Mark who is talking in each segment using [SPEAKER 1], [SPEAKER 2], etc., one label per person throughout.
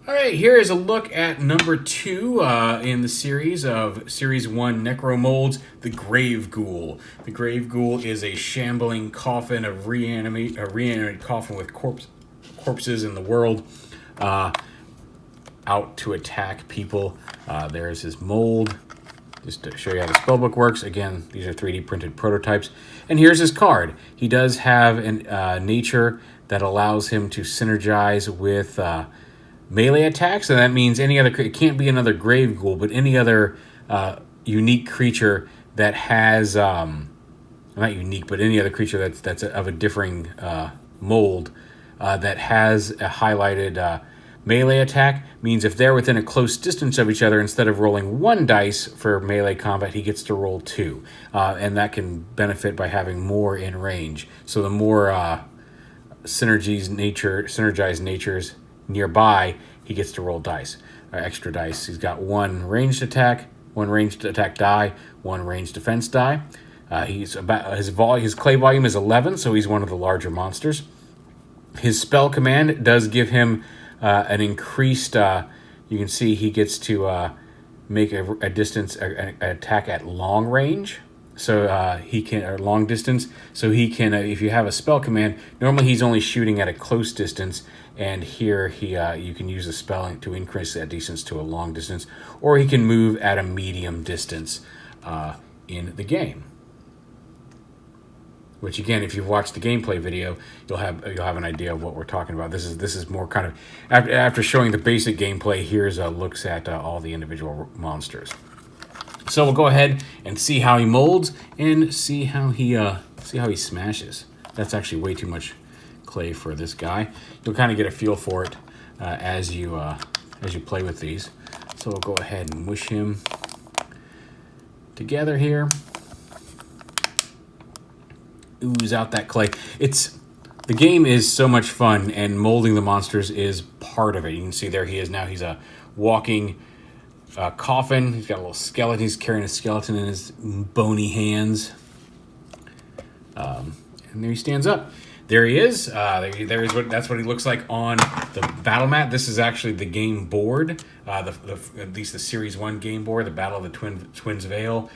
[SPEAKER 1] All right, here is a look at number 2 in the series of Series 1 NECROMOLDS, the GRAVEGHOUL. The GRAVEGHOUL is a shambling coffin, a reanimated coffin with corpses in the world out to attack people. There's his mold, just to show you how the spellbook works. Again, these are 3D printed prototypes. And here's his card. He does have a nature that allows him to synergize with melee attacks, and that means any other, it can't be another GRAVEGHOUL, but any other unique creature that has, not unique, but any other creature that's of a differing mold that has a highlighted melee attack, means if they're within a close distance of each other, instead of rolling 1 dice for melee combat, he gets to roll 2. And that can benefit by having more in range. So the more synergized natures nearby, he gets to roll dice, extra dice. He's got 1 ranged attack, 1 ranged attack die, 1 ranged defense die. He's about his clay volume is 11, so he's one of the larger monsters. His spell command does give him an increased. You can see he gets to make a distance an attack at long range. So he can, or long distance. So he can, if you have a spell command, normally he's only shooting at a close distance, and here you can use a spell to increase that distance to a long distance, or he can move at a medium distance in the game. Which again, if you've watched the gameplay video, you'll have an idea of what we're talking about. This is more kind of after showing the basic gameplay. Here's looks at all the individual monsters. So we'll go ahead and see how he molds and see how he smashes. That's actually way too much clay for this guy. You'll kind of get a feel for it as you play with these. So we'll go ahead and mush him together here. Ooze out that clay. The game is so much fun, and molding the monsters is part of it. You can see there he is now. He's a walking coffin. He's got a little skeleton. He's carrying a skeleton in his bony hands. And there he stands up. There he is. That's what he looks like on the battle mat. This is actually the game board, at least the Series 1 game board, the Battle of the Twins Veil.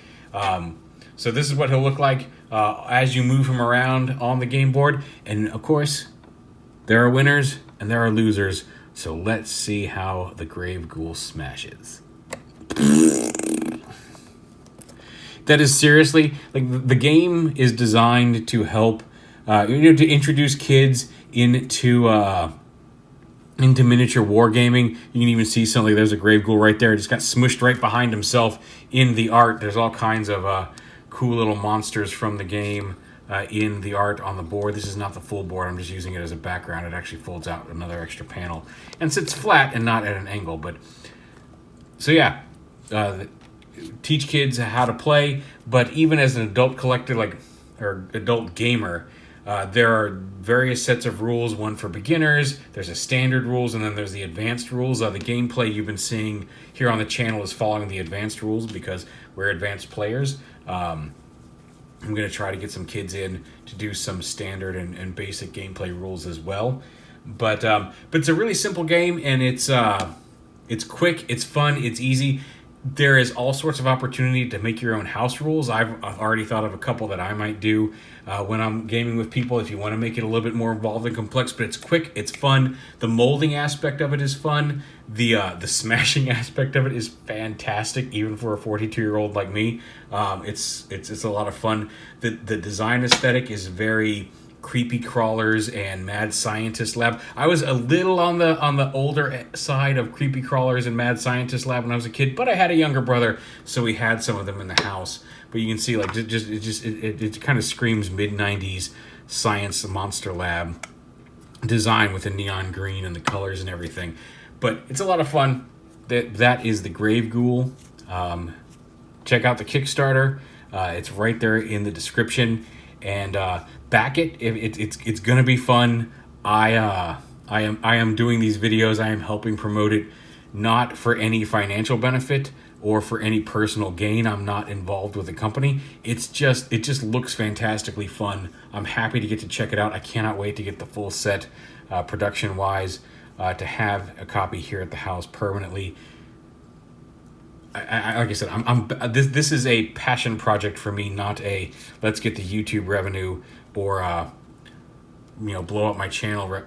[SPEAKER 1] So this is what he'll look like as you move him around on the game board. And of course, there are winners and there are losers. So let's see how the GRAVEGHOUL smashes. That is seriously, like, the game is designed to help, to introduce kids into miniature wargaming. You can even see something. There's a GRAVEGHOUL right there. It just got smushed right behind himself in the art. There's all kinds of cool little monsters from the game in the art on the board. This is not the full board. I'm just using it as a background. It actually folds out another extra panel and sits flat and not at an angle. But so yeah, teach kids how to play. But even as an adult collector, or adult gamer, there are various sets of rules. One for beginners, there's a standard rules, and then there's the advanced rules. The gameplay you've been seeing here on the channel is following the advanced rules because we're advanced players. I'm going to try to get some kids in to do some standard and basic gameplay rules as well. But it's a really simple game, and it's quick, it's fun, it's easy. There is all sorts of opportunity to make your own house rules. I've already thought of a couple that I might do when I'm gaming with people if you want to make it a little bit more involved and complex. But it's quick, it's fun. The molding aspect of it is fun. The smashing aspect of it is fantastic, even for a 42-year-old like me. It's a lot of fun. The design aesthetic is very creepy crawlers and mad scientist lab. I was a little on the older side of creepy crawlers and mad scientist lab when I was a kid, but I had a younger brother, so we had some of them in the house. But you can see, like, it kind of screams mid-90s science monster lab design with the neon green and the colors and everything. But it's a lot of fun. That is the GRAVEGHOUL. Check out the Kickstarter. It's right there in the description. And back it. It's gonna be fun. I am doing these videos. I am helping promote it, not for any financial benefit or for any personal gain. I'm not involved with the company. It just looks fantastically fun. I'm happy to get to check it out. I cannot wait to get the full set production wise. to have a copy here at the house permanently. Like I said, this is a passion project for me, not a let's get the YouTube revenue or blow up my channel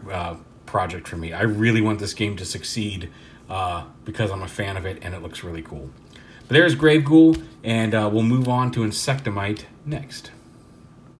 [SPEAKER 1] project for me. I really want this game to succeed because I'm a fan of it and it looks really cool. But there's Graveghoul, and we'll move on to Insectomite next.